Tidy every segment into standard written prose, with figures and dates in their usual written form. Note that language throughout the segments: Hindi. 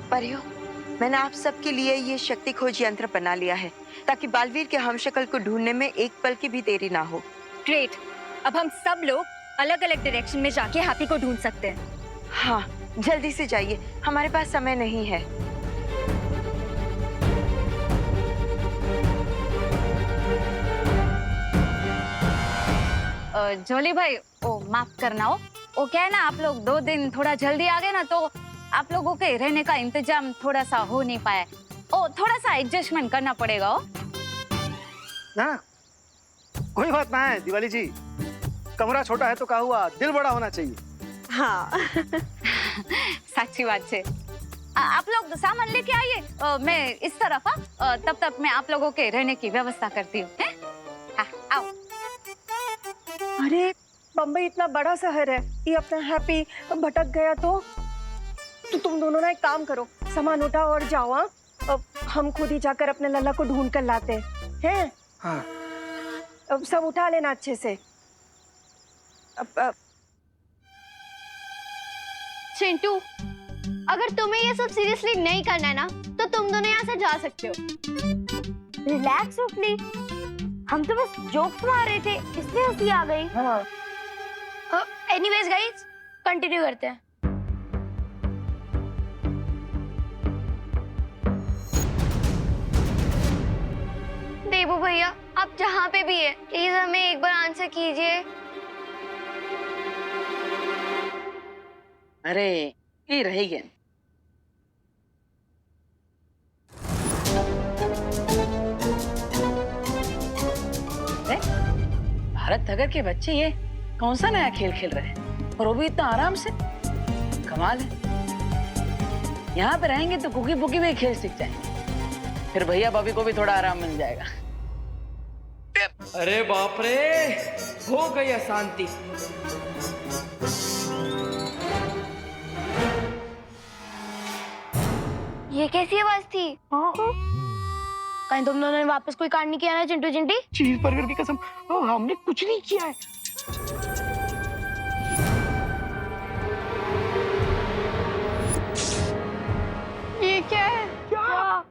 परियों, मैंने आप सबके लिए ये शक्ति खोज यंत्र बना लिया है ताकि बालवीर के हमशक्ल को ढूंढने में एक पल की भी देरी ना हो। ग्रेट, अब हम सब लोग अलग अलग डायरेक्शन में जाके हैप्पी को ढूंढ सकते हैं। हाँ, जल्दी से जाइए, हमारे पास समय नहीं है। जोली भाई, ओ माफ करना हो, वो क्या है ना, आप लोग 2 दिन थोड़ा जल्दी आ गए ना, तो आप लोगों के रहने का इंतजाम थोड़ा सा हो नहीं पाया। ओ थोड़ा सा एडजस्टमेंट करना पड़ेगा। ओ ना कोई बात ना है दिवाली जी, कमरा छोटा है तो क्या हुआ, दिल बड़ा होना चाहिए। हाँ। सच्ची बात है। आप लोग सामान लेके आइए, मैं इस तरफ तब तक मैं आप लोगों के रहने की व्यवस्था करती हूँ। आओ। अरे बम्बई इतना बड़ा शहर है, ये अपना हैप्पी भटक गया तो तुम दोनों ना एक काम करो, सामान उठाओ और जाओ। हाँ, अब हम खुद ही जाकर अपने लल्ला को ढूंढ कर लाते हैं। हाँ। अब सब उठा लेना अच्छे से। अब चिंटू, अगर तुम्हें ये सब सीरियसली नहीं करना है ना, तो तुम दोनों यहाँ से जा सकते हो। रिलैक्स उठली, हम तो बस जोक्स मार रहे थे, इसलिए हंसी आ गई। हाँ। एनीवेज गाइस, कंटिन्यू करते हैं। देबू भैया, आप जहाँ पे भी है, प्लीज हमें एक बार आंसर कीजिए। अरे ये रहेगी। भारत नगर के बच्चे ये कौन सा नया खेल खेल रहे हैं, और वो भी इतना आराम से, कमाल है। यहाँ पे रहेंगे तो कुकी पुकी में खेल सीख जाएंगे, फिर भैया भाभी को भी थोड़ा आराम मिल जाएगा। अरे बाप रे, हो गई अशांति। ये कैसी आवाज थी? कहीं तुम दोनों ने वापस कोई कांड नहीं किया ना चिंटू चिंटी? चीज बर्गर की कसम, हमने कुछ नहीं किया है। ये क्या है? क्या?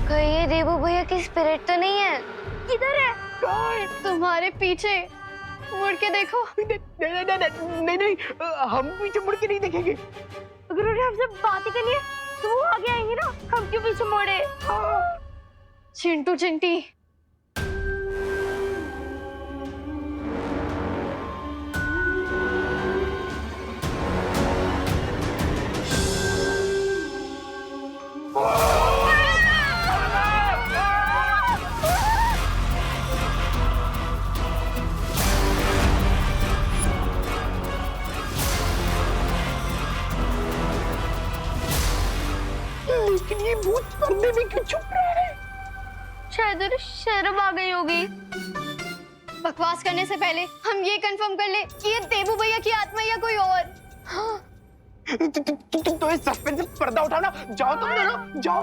कहीं ये देबू भैया की स्पिरिट तो नहीं है? किधर है? तुम्हारे पीछे, मुड़ के देखो। नहीं, हम पीछे मुड़ के नहीं देखेंगे। अगर उन्होंने हमसे बात ही करनी है तो वो आगे आएंगे ना, हम क्यों पीछे मोड़े? चिंटू चिंटी, लेकिन ये भूत पर्दे में क्यों छुप रहा है? शायद उन्हें शर्म आ गई होगी। बकवास करने से पहले हम ये कंफर्म कर ले कि ये देबू भैया की आत्मा या कोई और। हाँ। तो इस सस्पेंस से पर्दा उठाओ ना, जाओ तुम दोनों, जाओ।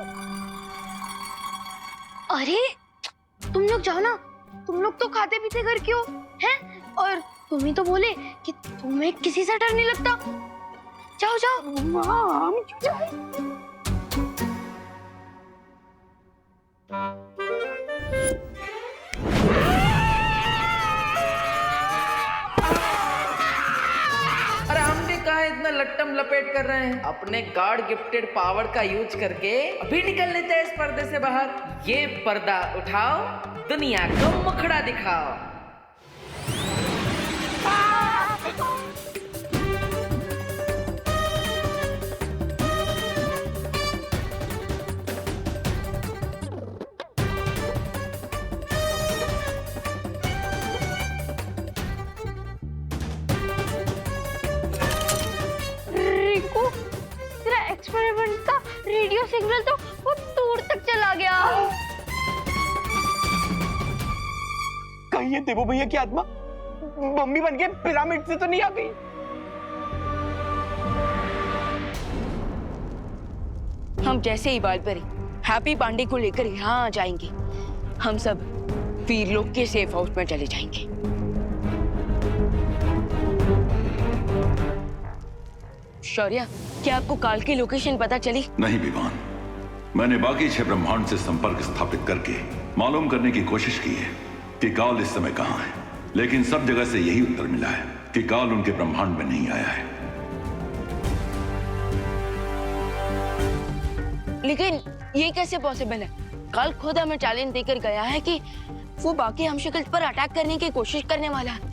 अरे तुम लोग जाओ ना, तुम लोग तो खाते पीते घर क्यों हैं? और तुम ही तो बोले कि तुम्हें किसी से डर नहीं लगता। जाओ जाओ। हाँ, हम क्यों जाएं? अरे हमने कहा इतना लट्टम लपेट कर रहे हैं, अपने गॉड गिफ्टेड पावर का यूज करके अभी निकल लेते हैं इस पर्दे से बाहर। ये पर्दा उठाओ, दुनिया को मुखड़ा दिखाओ। एक्सपेरिमेंट का रेडियो सिग्नल तो बहुत दूर तक चला गया। कहीं ये देबू भैया की आत्मा मम्मी बन के पिरामिड से तो नहीं आ गई? हम जैसे ही बालपरी हैप्पी पांडे को लेकर यहाँ आ जाएंगे, हम सब वीरलोक के सेफ हाउस में चले जाएंगे। शौर्य, क्या आपको काल की लोकेशन पता चली? नहीं विवान, मैंने बाकी 6 ब्रह्मांड से संपर्क स्थापित करके मालूम करने की कोशिश की है कि काल इस समय कहाँ है, लेकिन सब जगह से यही उत्तर मिला है कि काल उनके ब्रह्मांड में नहीं आया है। लेकिन ये कैसे पॉसिबल है? काल खुद हमें चैलेंज देकर गया है कि वो बाकी हमशक्ल पर अटैक करने की कोशिश करने वाला है।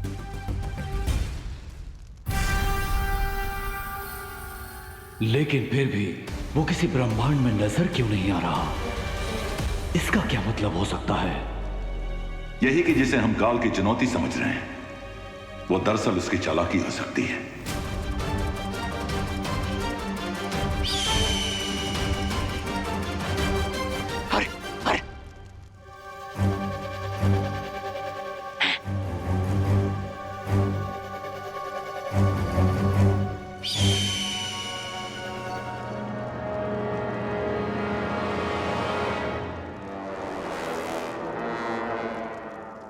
लेकिन फिर भी वो किसी ब्रह्मांड में नजर क्यों नहीं आ रहा? इसका क्या मतलब हो सकता है? यही कि जिसे हम काल की चुनौती समझ रहे हैं, वो दरअसल उसकी चालाकी हो सकती है। अरे अरे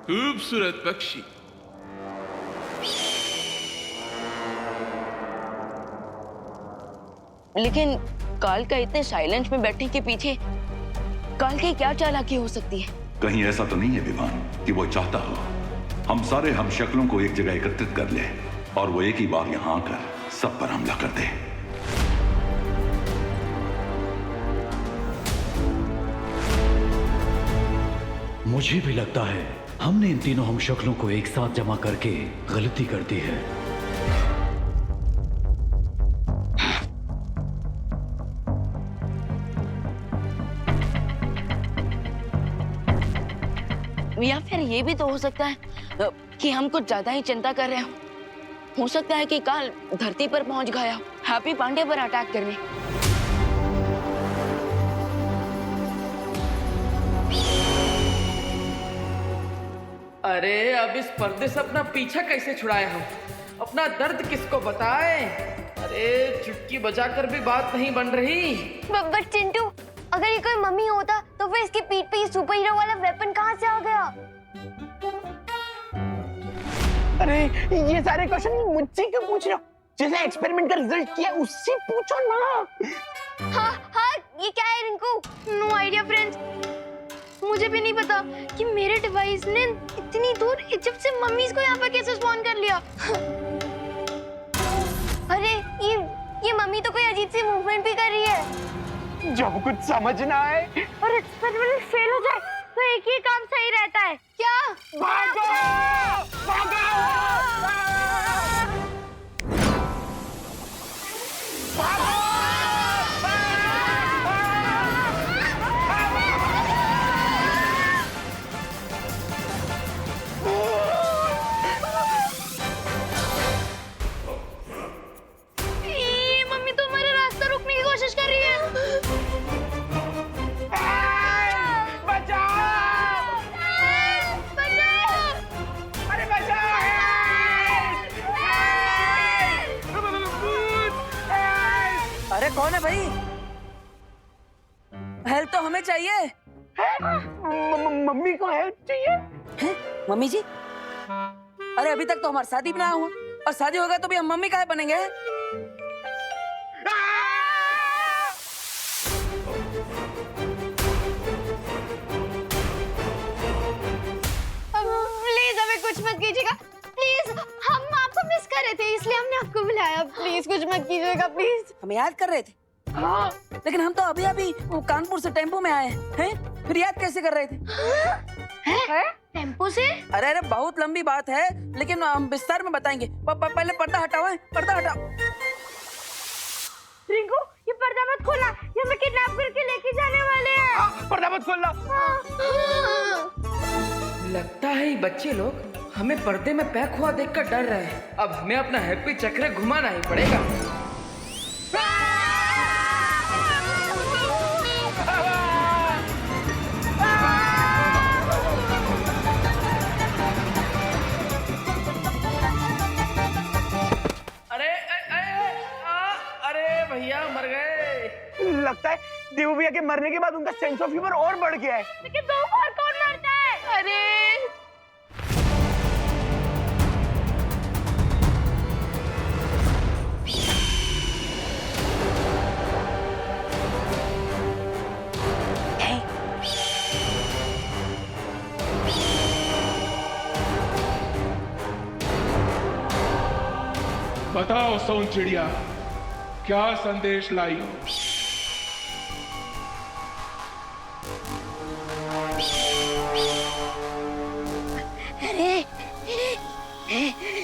खूबसूरत पक्षी। लेकिन काल का इतने साइलेंट में बैठने के पीछे काल की क्या चालाकी हो सकती है? कहीं ऐसा तो नहीं है विमान कि वो चाहता हो हम सारे हम शक्लों को एक जगह एकत्रित कर ले और वो एक ही बार यहां आकर सब पर हमला कर दे। मुझे भी लगता है हमने इन तीनों हम शक्लों को एक साथ जमा करके गलती कर दी है। या फिर ये भी तो हो सकता है कि हम कुछ ज्यादा ही चिंता कर रहे हो सकता है कि काल धरती पर पहुंच गया हो हैप्पी पांडे पर अटैक करने। अरे अब इस पर्दे से अपना पीछा कैसे छुड़ाए हम? अपना दर्द किसको बताए? अरे चुटकी बजाकर भी बात नहीं बन रही। बट चिंटू, अगर ये कोई मम्मी होता तो फिर इसकी पीठ पे ये सुपर हीरो वाला वेपन कहाँ से आ गया? अरे ये सारे क्वेश्चन मुझसे क्यों पूछ रहे हो? जिसने एक्सपेरिमेंट का रिजल्ट किया उससे पूछो ना। हाँ ये क्या है रिंकू? No idea friends. मुझे भी नहीं पता कि मेरे डिवाइस ने इतनी दूर इजिप्ट से मम्मीज को यहाँ पर कैसे स्पॉन कर लिया। अरे ये मम्मी तो कोई अजीब सी मूवमेंट भी कर रही है। जब कुछ समझ ना आए और एक्सपेरिमेंट फेल हो जाए तो एक ही काम सही रहता है। क्या? भागो! भागो! ये मम्मी तो हमारा रास्ता रोकने की कोशिश कर रही है। अरे कौन है भाई? हेल्प तो हमें चाहिए। मम्मी को हेल्प चाहिए? हैं? मम्मी जी? अरे अभी तक तो हमारा शादी भी ना हुआ और शादी होगा तो भी हम मम्मी काहे बनेंगे? प्लीज हमें कुछ मत कीजिएगा प्लीज। हम आपको मिस कर रहे थे इसलिए हमने आपको बुलाया। प्लीज कुछ मत कीजिएगा प्लीज। हमें याद कर रहे थे? हाँ। लेकिन हम तो अभी अभी कानपुर से टेम्पो में आए हैं, फिर याद कैसे कर रहे थे? टेम्पो से? अरे बहुत लंबी बात है लेकिन हम विस्तार में बताएंगे। पहले पर्दा हटाओ, पर्दा हटाओ। रिंकू ये पर्दा मत खोलना, ये हमें किडनैप करके लेके जाने वाले हैं। पर्दा मत खोलना। लगता है ये बच्चे लोग हमें पर्दे में पैक हुआ देखकर डर रहे हैं। अब हमें अपना हैप्पी चक्र घुमाना ही पड़ेगा। अरे भैया मर गए। लगता है देवू भैया के मरने के बाद उनका सेंस ऑफ ह्यूमर और बढ़ गया है। लेकिन दो बार कौन मरता है? अरे बताओ सोन चिड़िया, क्या संदेश लाई हो?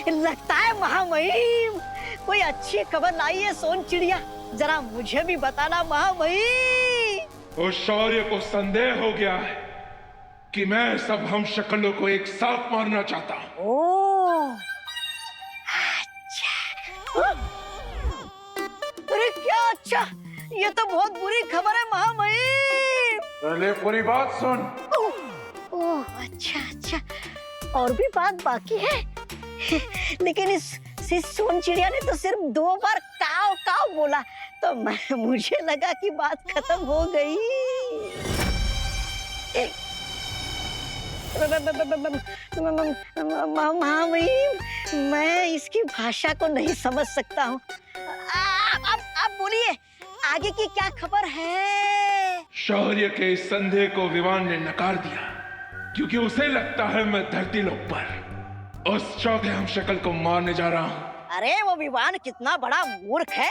लगता है महामहिम कोई अच्छी खबर लाई है सोन चिड़िया, जरा मुझे भी बताना महामहिम। उस शौर्य को संदेह हो गया है कि मैं सब हम शक्लों को एक साथ मारना चाहता हूँ। ओह, अच्छा। अरे क्या अच्छा, ये तो बहुत बुरी खबर है महामहिम। पहले पूरी बात सुन। ओह अच्छा अच्छा, और भी बात बाकी है। लेकिन इस सोन चिड़िया ने तो सिर्फ 2 बार काव काव बोला, तो मुझे लगा कि बात खत्म हो गई। महामहिम, मैं इसकी भाषा को नहीं समझ सकता हूँ। आप बोलिए, आगे की क्या खबर है? शौर्य के इस संदेह को विवान ने नकार दिया, क्योंकि उसे लगता है मैं धरती लोक पर उस चौथे हम शक्ल को मारने जा रहा हूँ। अरे वो विवान कितना बड़ा मूर्ख है,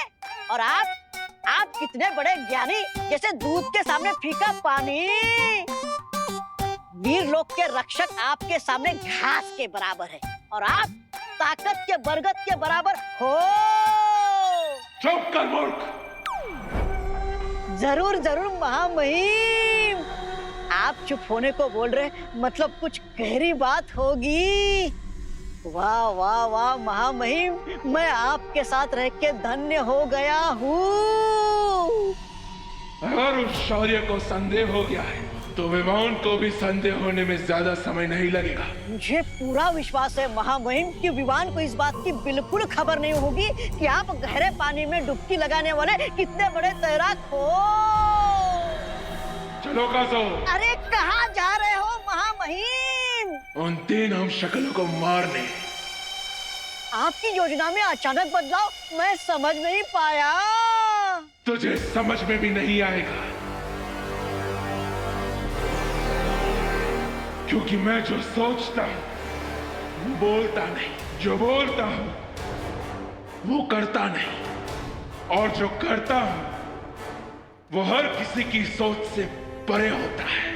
और आप कितने बड़े ज्ञानी, जैसे दूध के सामने फीका पानी। वीर लोक के रक्षक आपके सामने घास के बराबर है, और आप ताकत के बरगद के बराबर हो। चुप कर मूर्ख। जरूर जरूर महामहिम, आप चुप होने को बोल रहे, मतलब कुछ गहरी बात होगी। वाह वाह वाह महामहिम, मैं आपके साथ रह के धन्य हो गया हूँ। अगर उस शौर्य को संदेह हो गया है तो विवान को भी संदेह होने में ज्यादा समय नहीं लगेगा। मुझे पूरा विश्वास है महामहिम कि विवान को इस बात की बिल्कुल खबर नहीं होगी कि आप गहरे पानी में डुबकी लगाने वाले कितने बड़े तैराक हो। चलो काजो। अरे कहाँ जा रहे हो महामहिम? उन 3 हम शक्लों को मारने। आपकी योजना में अचानक बदलाव मैं समझ नहीं पाया। तुझे समझ में भी नहीं आएगा, क्योंकि मैं जो सोचता हूँ बोलता नहीं, जो बोलता हूँ वो करता नहीं, और जो करता हूँ वो हर किसी की सोच से परे होता है।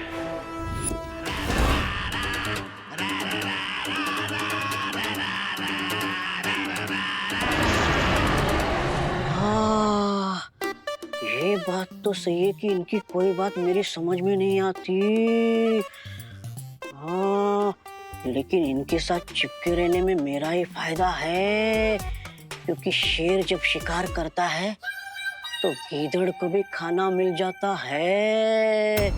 ये बात तो सही है कि इनकी कोई बात मेरी समझ में नहीं आती। हाँ, लेकिन इनके साथ चिपके रहने में मेरा ही फायदा है, क्योंकि शेर जब शिकार करता है तो गीदड़ को भी खाना मिल जाता है।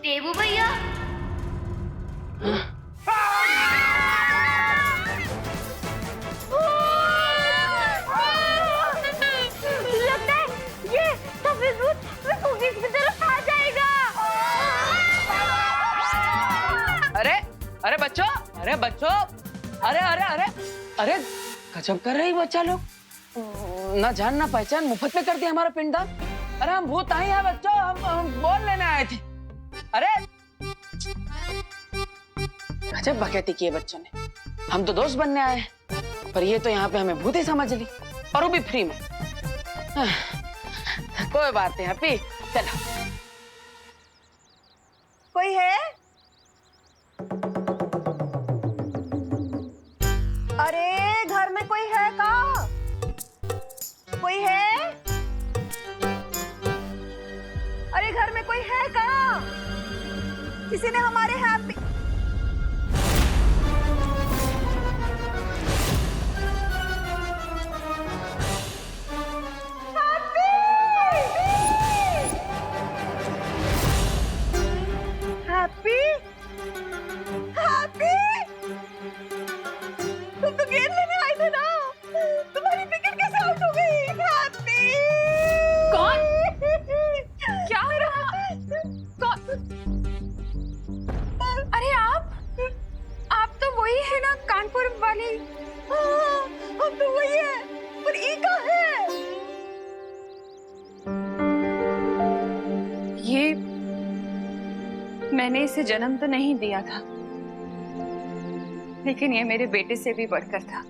देवू भैया, लगता है ये सफेद भूत कुकीज की तरफ आ जाएगा। अरे अरे बच्चों, अरे बच्चों, अरे अरे अरे अरे गजब कर रही बच्चा लोग, ना जान ना पहचान मुफ्त में कर दिया हमारा पिंडदान। अरे हम भूत नहीं है बच्चों, हम बोल लेने आए थे। अरे गजब बकैती की है बच्चों ने। हम तो दोस्त बनने आए हैं, पर ये तो यहाँ पे हमें भूत ही समझ ली, और वो भी फ्री में। कोई बात नहीं हैप्पी, चलो। कोई है? अरे घर में कोई है का? कोई है? अरे घर में कोई है का? किसी ने हमारे हैप्पी हैप्पी हैप्पी, तुम तो गेंद लेने आए थे ना, तुम्हारी विकेट कैसे आउट हो गई? हैप्पी कौन? क्या हो रहा? कौन? मैंने इसे जन्म तो नहीं दिया था, लेकिन ये मेरे बेटे से भी बढ़कर था।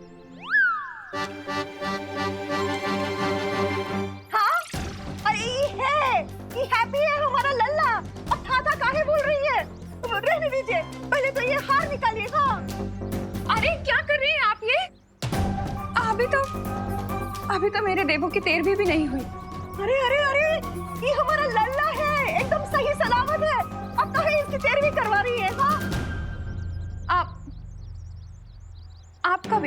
हाँ, अरे ये हैप्पी है हमारा लल्ला। अब था काहे बोल रही है? रहने दीजिए, पहले तो ये हार निकालिए। हाँ, अरे क्या कर रही हैं आप ये? अभी तो मेरे देवों की 13वीं भी नहीं हुई। अरे अरे अरे, ये हमारा लल्ला है, एकदम सही सलामत है। अब तो है इसकी 13वीं करवा रही है। हाँ, आपका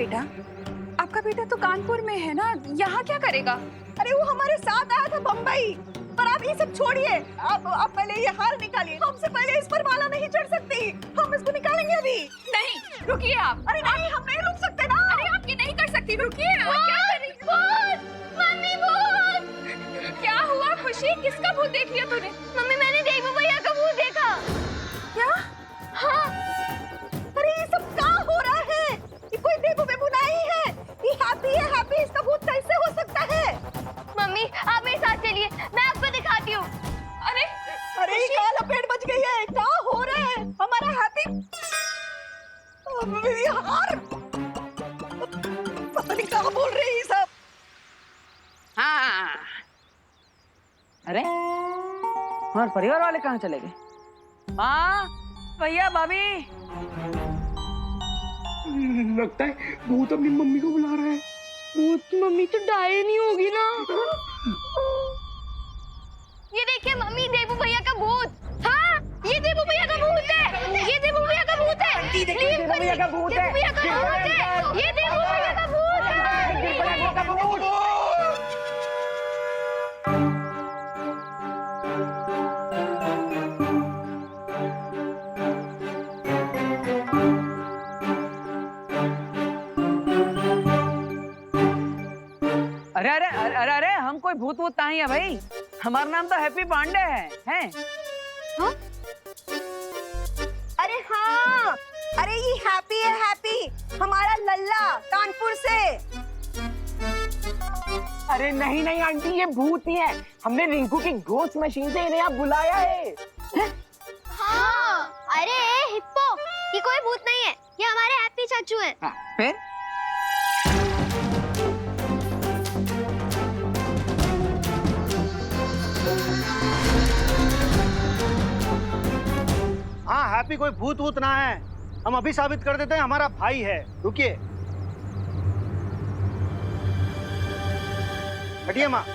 बेटा तो कानपुर में है ना, यहाँ क्या करेगा? अरे वो हमारे साथ आया था बम्बई। पर आप ये सब छोड़िए, आप पहले ये हार निकालिए। हमसे पहले इस पर माला नहीं चढ़ सकती, हम इसको निकालेंगे अभी। नहीं, रुकिए आप। अरे नहीं, हम नहीं रुक सकते ना। अरे आप ये नहीं कर सकती, रुकिए। आप क्या कर रही हैं? मम्मी भूत! क्या हुआ खुशी? किसका भूत देख लिया तूने? मम्मी मैंने देवू भैया का भूत देखा। क्या? हाँ, अरे ये सब क्या हो रहा है? ये कोई देवू बेबू नहीं है, ये हैप्पी, इसका भूत कैसे हो सकता है? मम्मी आप मेरे साथ चलिए, मैं आपको दिखाती हूँ। अरे क्या लपेट बच गई है? क्या हो रहा है? हमारा हैप्पी हार, पता नहीं क्या बोल रही है सब। हाँ। अरे हमारे परिवार वाले कहाँ चले गए? माँ, भैया, भाभी। लगता है भूत अपनी मम्मी को बुला रहा है। भूत मम्मी तो डाये नहीं होगी ना। ये देखिए मम्मी, देवू भैया का भूत। हाँ, ये देवू भैया का भूत है। ये देवू भैया का भूत है। देवू भैया का भूत है। देवू भैया का भूत है। ये देवू भैया का भूत है। अरे अरे अरे अरे अरे, हम कोई भूत वूत नहीं है भाई। हमारा नाम तो हैप्पी पांडे है। हाँ? अरे हाँ, अरे ये हैप्पी है, हमारा लल्ला कानपुर से। अरे नहीं नहीं आंटी, ये भूत ही है। हमने रिंकू की घोस्ट मशीन से इन्हें यहाँ बुलाया है। हाँ, अरे हिप्पो, ये कोई भूत नहीं है, ये हमारे हैप्पी चाचू हैं। फिर हाँ, हैप्पी कोई भूत वूत ना है। हम अभी साबित कर देते हैं, हमारा भाई है। रुकिए, हटिए माँ।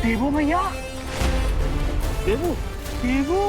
देवू भैया, देवू देवू